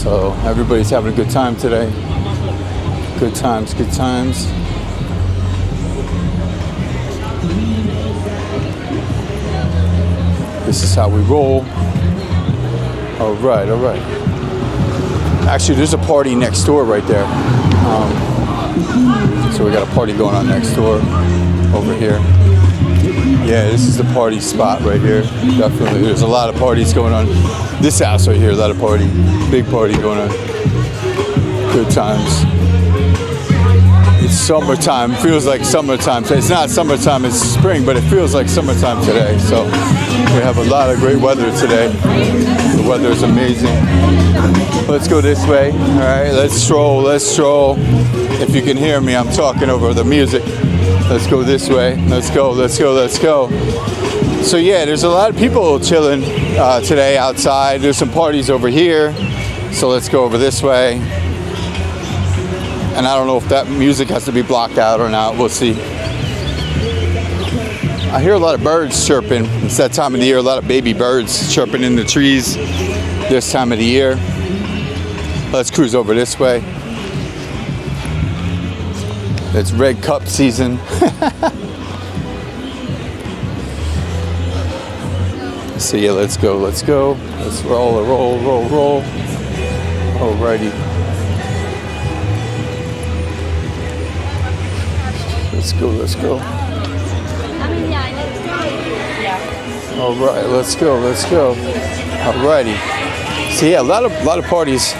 So everybody's having a good time today. Good times, good times. This is how we roll. All right, all right. Actually, there's a party next door right there. So we got a party going on next door over here. Yeah, this is the party spot right here. Definitely. There's a lot of parties going on. This house right here, a lot of party. Big party going on. Good times. It's summertime. Feels like summertime. It's not summertime, it's spring, but it feels like summertime today. So we have a lot of great weather today. The weather is amazing. Let's go this way. All right, let's stroll, let's stroll. If you can hear me, I'm talking over the music. Let's go this way. Let's go, let's go, let's go. So yeah, there's a lot of people chilling today outside. There's some parties over here. So let's go over this way. And I don't know if that music has to be blocked out or not. We'll see. I hear a lot of birds chirping. It's that time of the year. A lot of baby birds chirping in the trees this time of the year. Let's cruise over this way. It's Red Cup season. So yeah, let's go, let's go. Let's roll, roll, roll, roll. Alrighty. Let's go, let's go. Alright, let's go, let's go. Alrighty. So yeah, a lot of parties.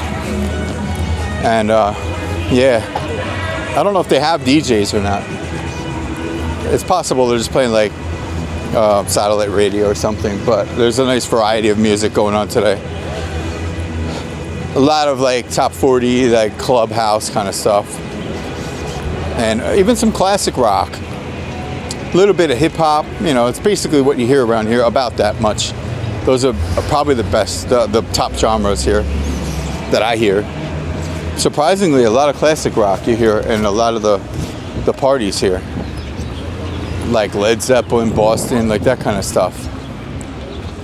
And yeah. I don't know if they have DJs or not. It's possible they're just playing like satellite radio or something, but there's a nice variety of music going on today. A lot of like top 40, like clubhouse kind of stuff. And even some classic rock. A little bit of hip hop, you know, it's basically what you hear around here, about that much. Those are probably the best, the top genres here that I hear. Surprisingly, a lot of classic rock you hear in a lot of the parties here. Like Led Zeppelin, Boston, like that kind of stuff.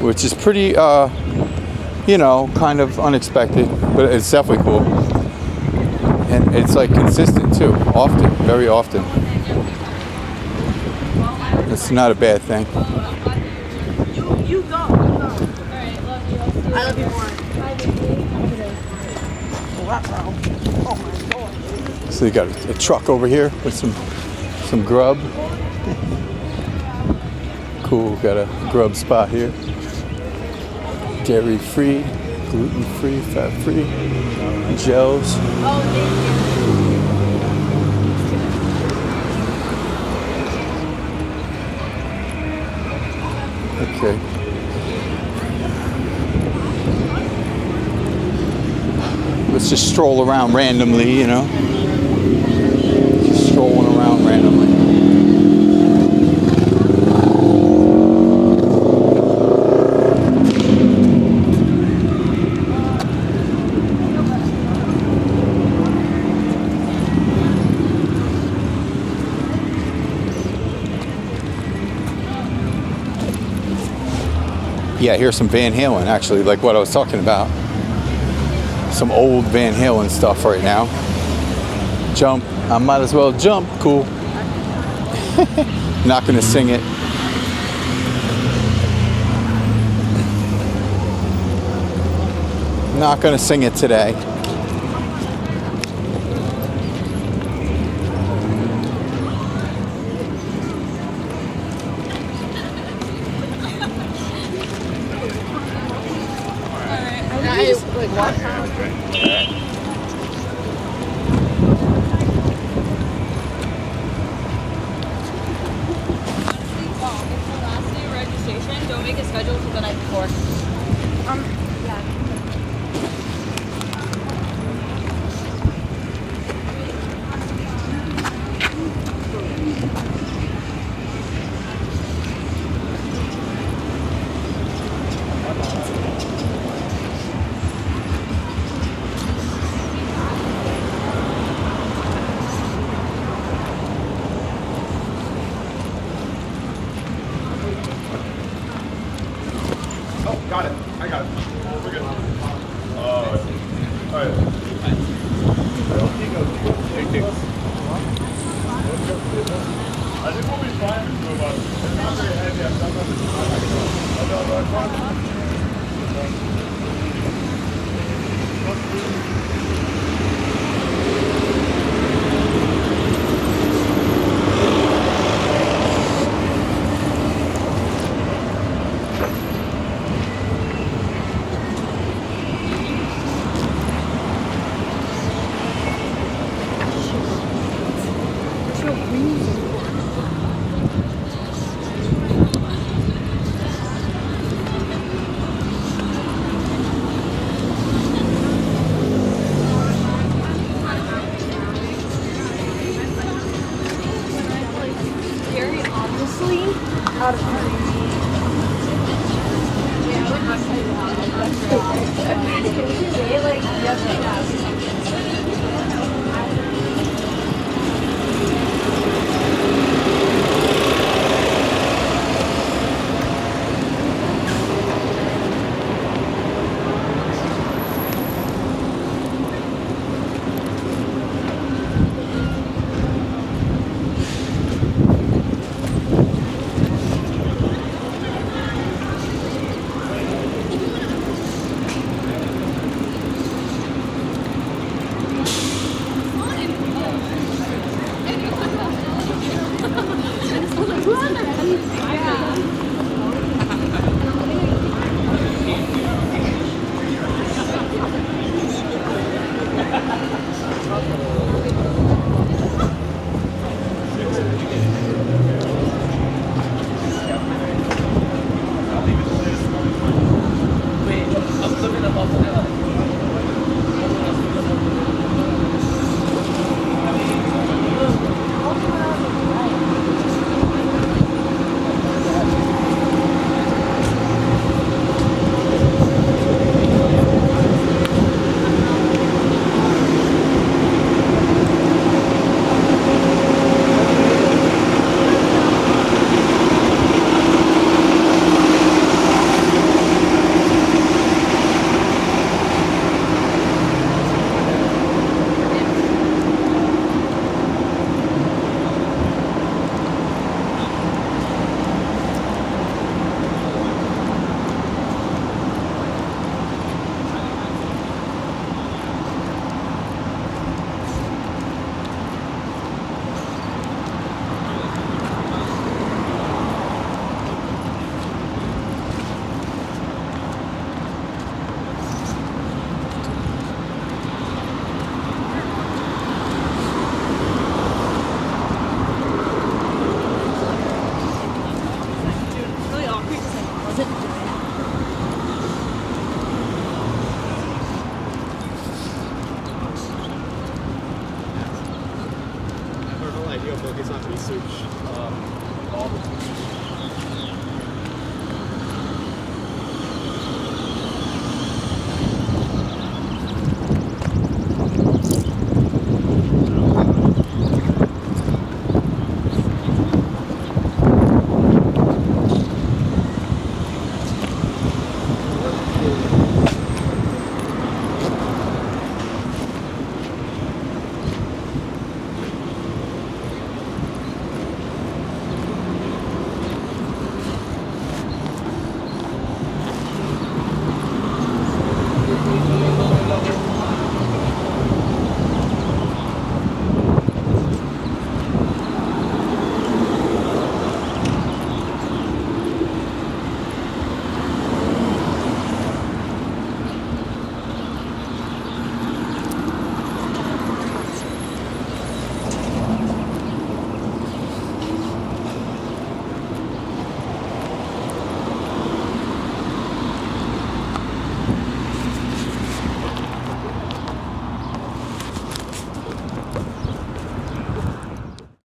Which is pretty, you know, kind of unexpected, but it's definitely cool. And it's like consistent too, often, very often. It's not a bad thing. You go. All right, love you. I love you more. Oh my God. So you got a truck over here with some grub. Cool, got a grub spot here. Dairy free, gluten free, fat free, gels. Oh, thank you. Okay. Let's just stroll around randomly, you know. Just strolling around randomly. Yeah, here's some Van Halen, actually, like what I was talking about. Some old Van Halen stuff right now. Jump. I might as well jump. Cool. Not gonna sing it. Not gonna sing it today. Don't make a schedule for the night before. Yeah. Got it. I got it. Focus on research all the